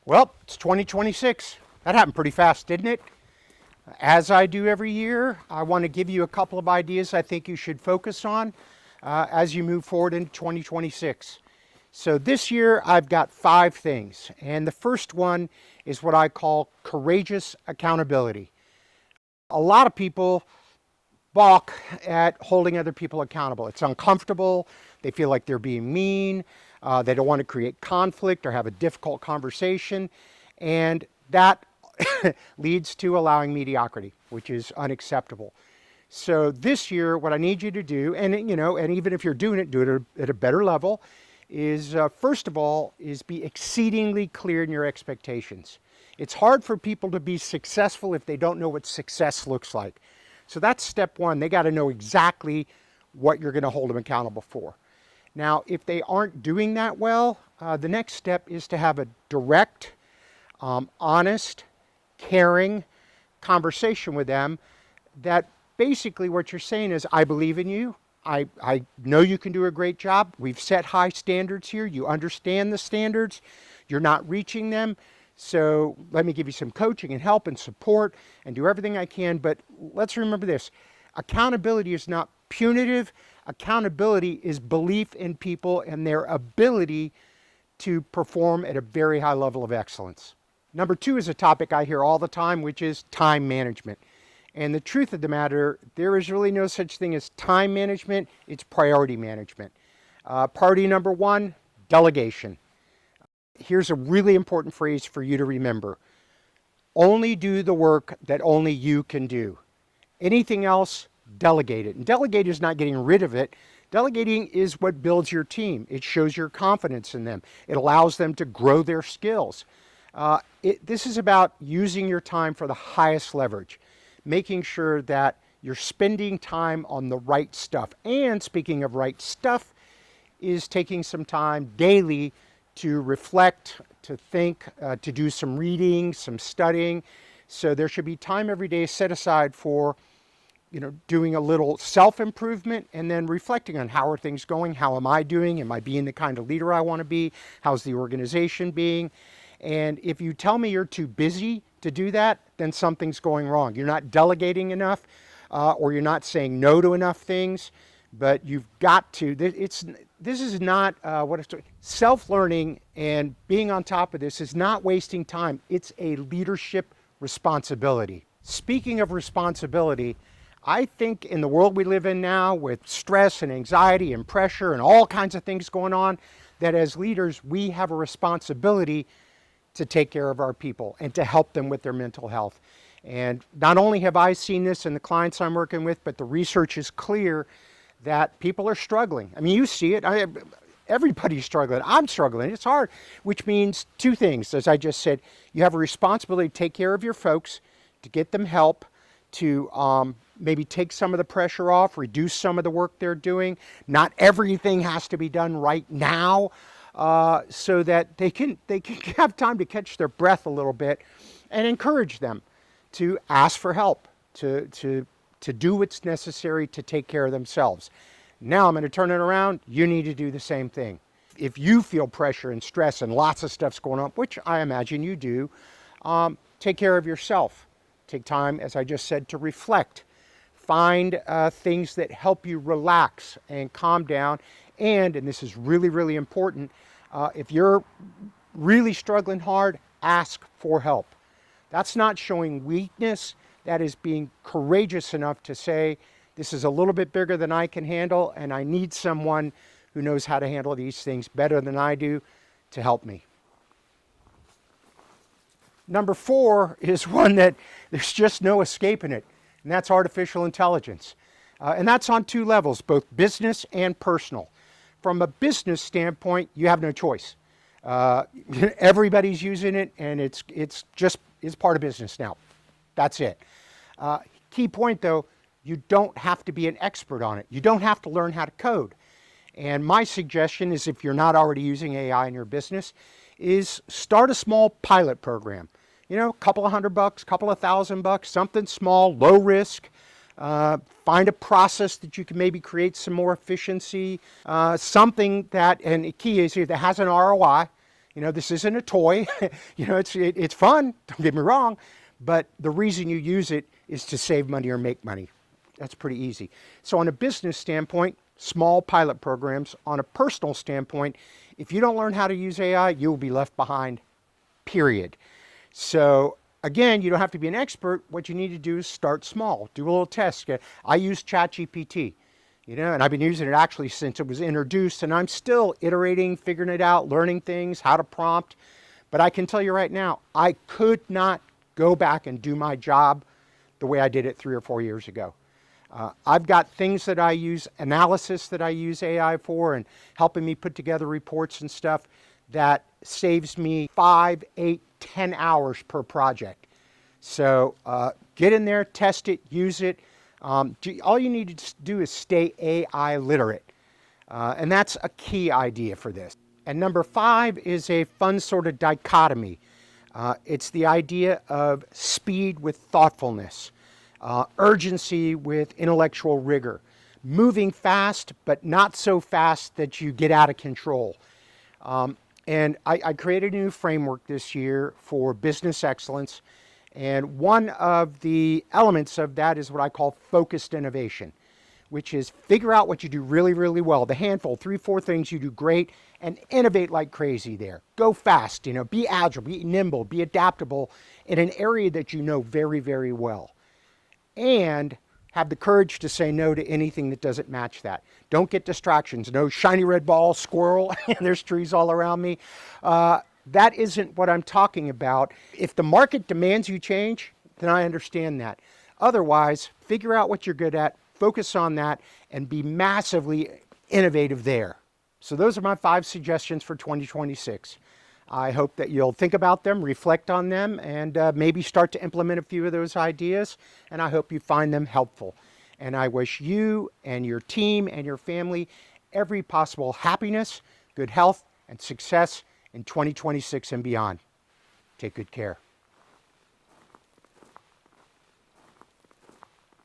Well, it's 2026. That happened pretty fast, didn't it? As I do every year, I want to give you a couple of ideas I think you should focus on as you move forward into 2026. So this year, I've got 5 things. And the first one is what I call courageous accountability. A lot of people balk at holding other people accountable. It's uncomfortable. They feel like they're being mean. They don't want to create conflict or have a difficult conversation. And that leads to allowing mediocrity, which is unacceptable. So this year, what I need you to do, and even if you're doing it, do it at a better level, is first of all, is be exceedingly clear in your expectations. It's hard for people to be successful if they don't know what success looks like. So that's step one. They got to know exactly what you're going to hold them accountable for. Now, if they aren't doing that well, the next step is to have a direct, honest, caring conversation with them that basically what you're saying is, I believe in you. I know you can do a great job. We've set high standards here. You understand the standards. You're not reaching them. So let me give you some coaching and help and support and do everything I can. But let's remember this. Accountability is not punitive. Accountability is belief in people and their ability to perform at a very high level of excellence. Number 2 is a topic I hear all the time, which is time management. And the truth of the matter, there is really no such thing as time management. It's priority management. Priority number 1, delegation. Here's a really important phrase for you to remember. Only do the work that only you can do. Anything else, delegate it. And delegate is not getting rid of it. Delegating is what builds your team. It shows your confidence in them. It allows them to grow their skills. This is about using your time for the highest leverage, making sure that you're spending time on the right stuff. And speaking of right stuff, is taking some time daily to reflect, to think, to do some reading, some studying. So there should be time every day set aside for doing a little self-improvement and then reflecting on how are things going, how am I doing, am I being the kind of leader I want to be, how's the organization being. And if you tell me you're too busy to do that, then something's going wrong. You're not delegating enough, or you're not saying no to enough things, but you've got to. This is not self-learning, and being on top of this is not wasting time. It's a leadership responsibility. Speaking of responsibility, I think in the world we live in now, with stress and anxiety and pressure and all kinds of things going on, that as leaders, we have a responsibility to take care of our people and to help them with their mental health. And not only have I seen this in the clients I'm working with, but the research is clear that people are struggling. I mean, you see it. Everybody's struggling. I'm struggling. It's hard, which means 2 things. As I just said, you have a responsibility to take care of your folks, to get them help, to maybe take some of the pressure off, reduce some of the work they're doing. Not everything has to be done right now, so that they can have time to catch their breath a little bit, and encourage them to ask for help, to do what's necessary to take care of themselves. Now I'm going to turn it around. You need to do the same thing. If you feel pressure and stress and lots of stuff's going on, which I imagine you do, take care of yourself. Take time, as I just said, to reflect. Find things that help you relax and calm down. And this is really, really important, if you're really struggling hard, ask for help. That's not showing weakness. That is being courageous enough to say, this is a little bit bigger than I can handle, and I need someone who knows how to handle these things better than I do to help me. Number 4 is one that there's just no escaping it, and that's artificial intelligence. And that's on 2 levels, both business and personal. From a business standpoint, you have no choice. Everybody's using it, and it's part of business now. That's it. Key point though, you don't have to be an expert on it. You don't have to learn how to code. And my suggestion is, if you're not already using AI in your business, is start a small pilot program. A couple of $100, couple of $1,000, something small, low risk. Find a process that you can maybe create some more efficiency, something that, and the key is here, that has an ROI. This isn't a toy. It's fun, don't get me wrong, but the reason you use it is to save money or make money. That's pretty easy. So on a business standpoint, small pilot programs. On a personal standpoint, if you don't learn how to use AI, you'll be left behind, period. So again, you don't have to be an expert. What you need to do is start small. Do a little test. I use ChatGPT, and I've been using it actually since it was introduced, and I'm still iterating, figuring it out, learning things, how to prompt. But I can tell you right now, I could not go back and do my job the way I did it 3 or 4 years ago. I've got things that I use, analysis that I use AI for, and helping me put together reports and stuff that saves me 5, 8, 10 hours per project. So get in there, test it, use it. All you need to do is stay AI literate. And that's a key idea for this. And number 5 is a fun sort of dichotomy. It's the idea of speed with thoughtfulness. Urgency with intellectual rigor, moving fast, but not so fast that you get out of control. And I created a new framework this year for business excellence. And one of the elements of that is what I call focused innovation, which is figure out what you do really, really well. The handful, 3, 4 things you do great, and innovate like crazy there. Go fast, be agile, be nimble, be adaptable in an area that you know very, very well. And have the courage to say no to anything that doesn't match that. Don't get distractions. No shiny red ball, squirrel, and there's trees all around me. That isn't what I'm talking about. If the market demands you change, then I understand that. Otherwise, figure out what you're good at, focus on that, and be massively innovative there. So those are my 5 suggestions for 2026. I hope that you'll think about them, reflect on them, and maybe start to implement a few of those ideas. And I hope you find them helpful. And I wish you and your team and your family every possible happiness, good health, and success in 2026 and beyond. Take good care.